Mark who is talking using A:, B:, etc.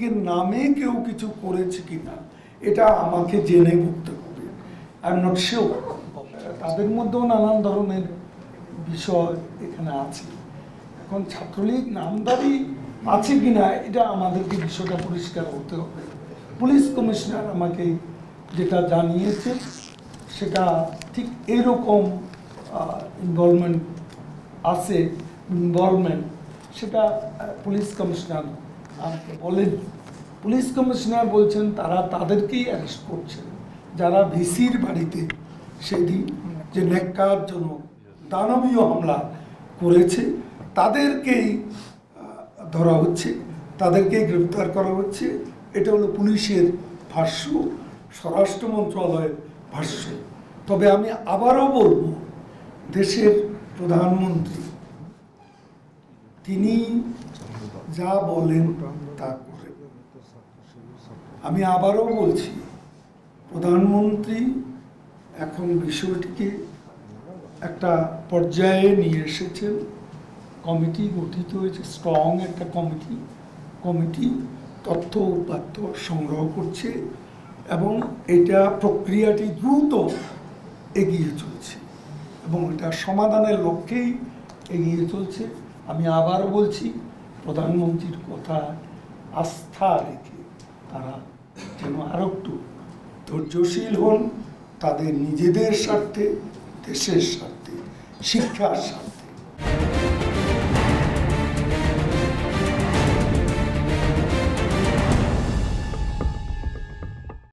A: লীগের নামে কেউ কিছু করেছে কিনা এটা আমাকে জেনে বুঝতে হবে। I am not sure. তাদের মধ্যেও নানান ধরনের বিষয় এখানে আছে। এখন ছাত্রলীগ নামদারি আছে কিনা এটা আমাদেরকে বিষয়টা পরিষ্কার হতে হবে। পুলিশ কমিশনার আমাকে যেটা জানিয়েছে সেটা ঠিক এরকম ইনভলভমেন্ট আছে। সেটা পুলিশ কমিশনার আমাকে বলেন। পুলিশ কমিশনার বলছেন তারা তাদেরকেই অ্যারেস্ট করছেন যারা ভিসির বাড়িতে সেদিন যে ন্যাক্কারজনক দানবীয় হামলা করেছে তাদেরকেই ধরা হচ্ছে, তাদেরকেই গ্রেপ্তার করা হচ্ছে। এটা হলো পুলিশের ভাষ্য, স্বরাষ্ট্র মন্ত্রণালয়ের ভাষ্য। তবে আমি আবারও বলবো, দেশের প্রধানমন্ত্রী তিনি যা বলেন তা করেন। আমি আবারও বলছি, প্রধানমন্ত্রী এখন বিষয়টিকে একটা পর্যায়ে নিয়ে এসেছেন। কমিটি গঠিত হয়েছে, স্ট্রং একটা কমিটি তথ্য উপাত্ত সংগ্রহ করছে এবং এটা প্রক্রিয়াটি দ্রুত এগিয়ে চলছে এবং এটা সমাধানের লক্ষ্যেই এগিয়ে চলছে। আমি আবারও বলছি, প্রধানমন্ত্রীর কথা আস্থা রেখে তারা যেন আরো একটু ধৈর্যশীল হন, তাদের নিজেদের স্বার্থে, দেশের স্বার্থে, শিক্ষার স্বার্থে।